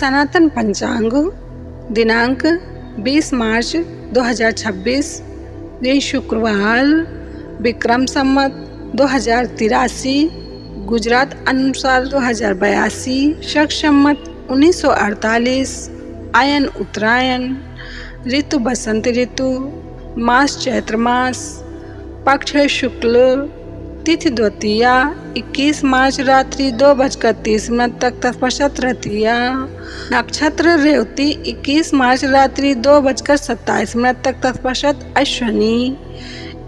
सनातन पंचांग दिनांक 20 मार्च 2026, दिन शुक्रवार, विक्रम संवत 2083, गुजरात अनुसार 2082, शक संवत 1948, आयन उत्तरायण, ऋतु बसंत ऋतु, मास चैत्र मास, पक्ष शुक्ल, तिथि द्वितीया, 21 मार्च रात्रि 2:30 तक तत्पश्चात तृतीया, नक्षत्र रेवती, 21 मार्च रात्रि 2:27 तक तत्पश्चात अश्विनी,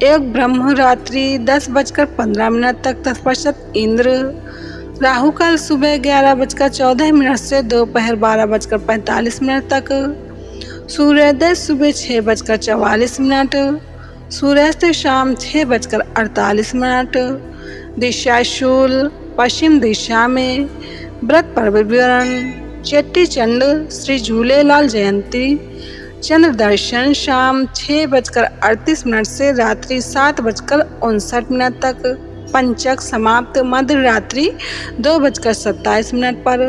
योग ब्रह्म रात्रि 10:15 तक तत्पश्चात इंद्र, राहु काल सुबह 11:14 से दोपहर 12:45 तक, सूर्योदय सुबह 6:44, सूर्यास्त शाम 6:48, दिशा शूल, पश्चिम दिशा में, व्रत पर्व विवरण, चेट्टी चंड श्री झूलेलाल जयंती, चंद्र दर्शन शाम 6:38 से रात्रि 7:59 तक, पंचक समाप्त मध्य रात्रि 2:27 पर।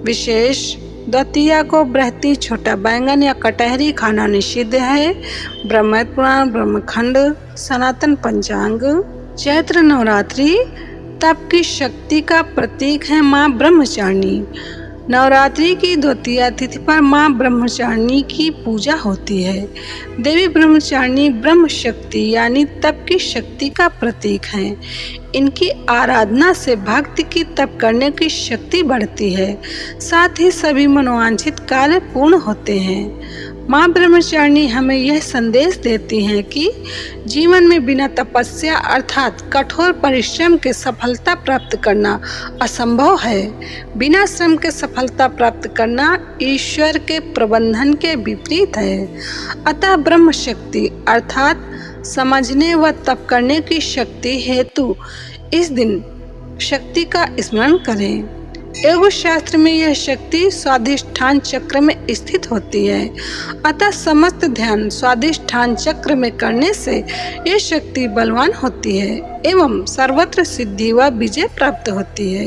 विशेष द्वितीया को बृहति, छोटा बैंगन या कटहरी खाना निषिद्ध है। ब्रह्म पुराण ब्रह्मखंड सनातन पंचांग। चैत्र नवरात्रि तप की शक्ति का प्रतीक है माँ ब्रह्मचारिणी। नवरात्रि की द्वितीया तिथि पर माँ ब्रह्मचारिणी की पूजा होती है। देवी ब्रह्मचारिणी ब्रह्म शक्ति यानी तप की शक्ति का प्रतीक है। इनकी आराधना से भक्ति की तप करने की शक्ति बढ़ती है, साथ ही सभी मनोवांछित कार्य पूर्ण होते हैं। माँ ब्रह्मचारिणी हमें यह संदेश देती हैं कि जीवन में बिना तपस्या अर्थात कठोर परिश्रम के सफलता प्राप्त करना असंभव है। बिना श्रम के सफलता प्राप्त करना ईश्वर के प्रबंधन के विपरीत है। अतः ब्रह्म शक्ति अर्थात समझने व तप करने की शक्ति हेतु इस दिन शक्ति का स्मरण करें। योग शास्त्र में यह शक्ति स्वाधिष्ठान चक्र में स्थित होती है। अतः समस्त ध्यान स्वाधिष्ठान चक्र में करने से यह शक्ति बलवान होती है एवं सर्वत्र सिद्धि व विजय प्राप्त होती है।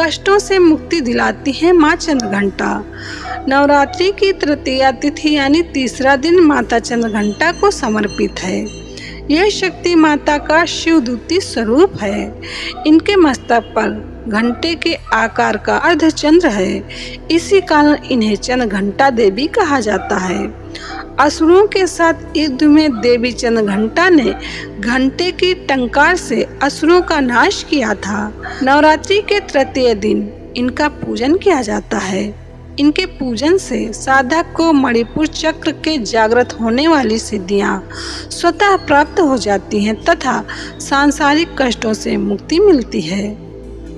कष्टों से मुक्ति दिलाती है माँ चंद्रघंटा। नवरात्रि की तृतीया तिथि यानी तीसरा दिन माता चंद्रघंटा को समर्पित है। यह शक्ति माता का शिवदूती स्वरूप है। इनके मस्तक पर घंटे के आकार का अर्धचंद्र है। इसी कारण इन्हें चंद्रघंटा देवी कहा जाता है। असुरों के साथ युद्ध में देवी चंद्रघंटा ने घंटे की टंकार से असुरों का नाश किया था। नवरात्रि के तृतीय दिन इनका पूजन किया जाता है। इनके पूजन से साधक को मणिपुर चक्र के जागृत होने वाली सिद्धियां स्वतः प्राप्त हो जाती हैं तथा सांसारिक कष्टों से मुक्ति मिलती है।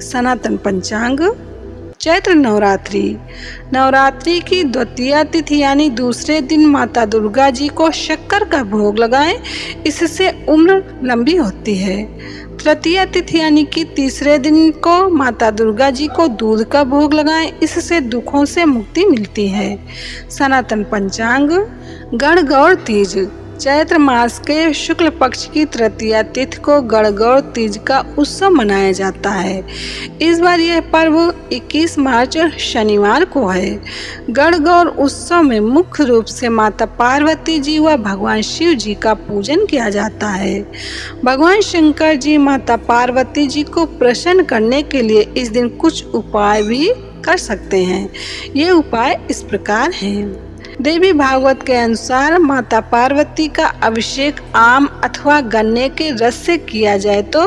सनातन पंचांग। चैत्र नवरात्रि। नवरात्रि की द्वितीया तिथि यानी दूसरे दिन माता दुर्गा जी को शक्कर का भोग लगाएं, इससे उम्र लंबी होती है। तृतीया तिथि यानी कि तीसरे दिन को माता दुर्गा जी को दूध का भोग लगाएं, इससे दुखों से मुक्ति मिलती है। सनातन पंचांग। गणगौर तीज। चैत्र मास के शुक्ल पक्ष की तृतीया तिथि को गणगौर तीज का उत्सव मनाया जाता है। इस बार यह पर्व 21 मार्च शनिवार को है। गणगौर उत्सव में मुख्य रूप से माता पार्वती जी व भगवान शिव जी का पूजन किया जाता है। भगवान शंकर जी माता पार्वती जी को प्रसन्न करने के लिए इस दिन कुछ उपाय भी कर सकते हैं। ये उपाय इस प्रकार हैं। देवी भागवत के अनुसार माता पार्वती का अभिषेक आम अथवा गन्ने के रस से किया जाए तो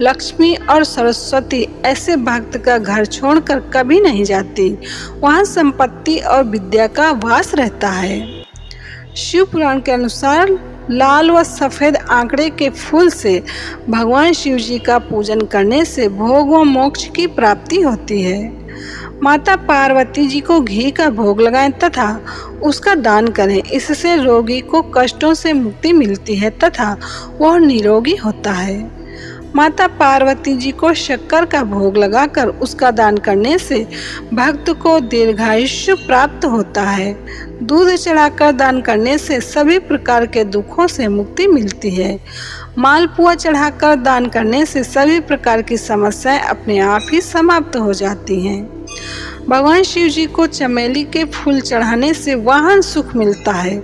लक्ष्मी और सरस्वती ऐसे भक्त का घर छोड़कर कभी नहीं जाती। वहाँ संपत्ति और विद्या का वास रहता है। शिव पुराण के अनुसार लाल व सफेद आंकड़े के फूल से भगवान शिव जी का पूजन करने से भोग व मोक्ष की प्राप्ति होती है। माता पार्वती जी को घी का भोग लगाएं तथा उसका दान करें, इससे रोगी को कष्टों से मुक्ति मिलती है तथा वह निरोगी होता है। माता पार्वती जी को शक्कर का भोग लगाकर उसका दान करने से भक्त को दीर्घायुष्य प्राप्त होता है। दूध चढ़ाकर दान करने से सभी प्रकार के दुखों से मुक्ति मिलती है। मालपुआ चढ़ाकर दान करने से सभी प्रकार की समस्याएं अपने आप ही समाप्त हो जाती हैं। भगवान शिव जी को चमेली के फूल चढ़ाने से वाहन सुख मिलता है।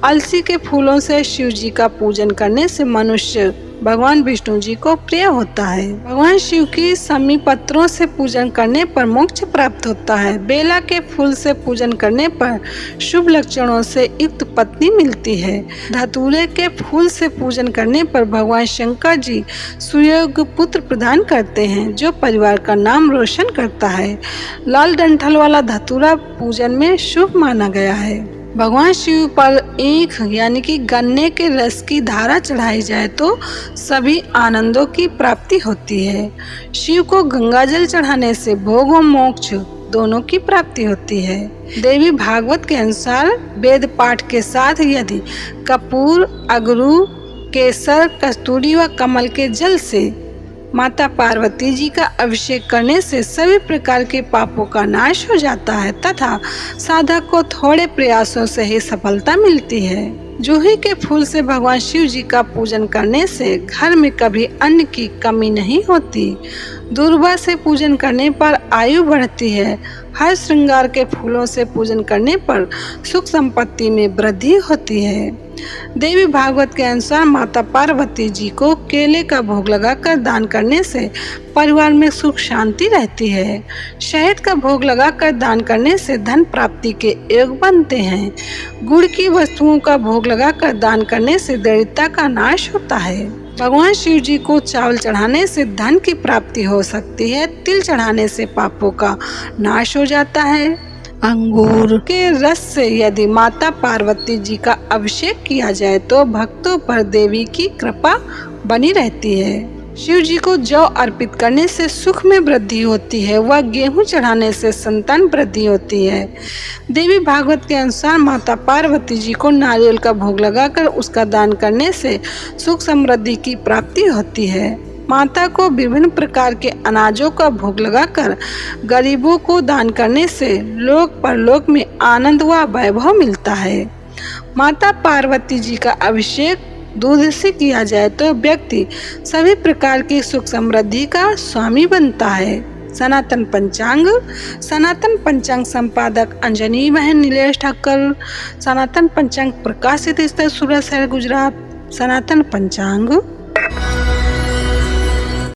अलसी के फूलों से शिव जी का पूजन करने से मनुष्य भगवान विष्णु जी को प्रिय होता है। भगवान शिव की समी पत्रों से पूजन करने पर मोक्ष प्राप्त होता है। बेला के फूल से पूजन करने पर शुभ लक्षणों से युक्त पत्नी मिलती है। धतूरे के फूल से पूजन करने पर भगवान शंकर जी सुयोग्य पुत्र प्रदान करते हैं, जो परिवार का नाम रोशन करता है। लाल डंठल वाला धतूरा पूजन में शुभ माना गया है। भगवान शिव पर ईख यानी कि गन्ने के रस की धारा चढ़ाई जाए तो सभी आनंदों की प्राप्ति होती है। शिव को गंगाजल चढ़ाने से भोग और मोक्ष दोनों की प्राप्ति होती है। देवी भागवत के अनुसार वेद पाठ के साथ यदि कपूर, अगरू, केसर, कस्तूरी व कमल के जल से माता पार्वती जी का अभिषेक करने से सभी प्रकार के पापों का नाश हो जाता है तथा साधक को थोड़े प्रयासों से ही सफलता मिलती है। जूही के फूल से भगवान शिव जी का पूजन करने से घर में कभी अन्न की कमी नहीं होती। दुर्वा से पूजन करने पर आयु बढ़ती है। हर श्रृंगार के फूलों से पूजन करने पर सुख संपत्ति में वृद्धि होती है। देवी भागवत के अनुसार माता पार्वती जी को केले का भोग लगाकर दान करने से परिवार में सुख शांति रहती है। शहद का भोग लगाकर दान करने से धन प्राप्ति के योग बनते हैं। गुड़ की वस्तुओं का भोग लगाकर दान करने से दरिद्रता का नाश होता है। भगवान शिव जी को चावल चढ़ाने से धन की प्राप्ति हो सकती है। तिल चढ़ाने से पापों का नाश हो जाता है। अंगूर के रस से यदि माता पार्वती जी का अभिषेक किया जाए तो भक्तों पर देवी की कृपा बनी रहती है। शिव जी को जौ अर्पित करने से सुख में वृद्धि होती है। वह गेहूं चढ़ाने से संतान वृद्धि होती है। देवी भागवत के अनुसार माता पार्वती जी को नारियल का भोग लगाकर उसका दान करने से सुख समृद्धि की प्राप्ति होती है। माता को विभिन्न प्रकार के अनाजों का भोग लगाकर गरीबों को दान करने से लोक परलोक में आनंद व वैभव मिलता है। माता पार्वती जी का अभिषेक दूध से किया जाए तो व्यक्ति सभी प्रकार की सुख समृद्धि का स्वामी बनता है। सनातन पंचांग संपादक अंजनी बहन नीलेश ठाकुर। सनातन पंचांग प्रकाशित स्थल सूरत शहर गुजरात। सनातन पंचांग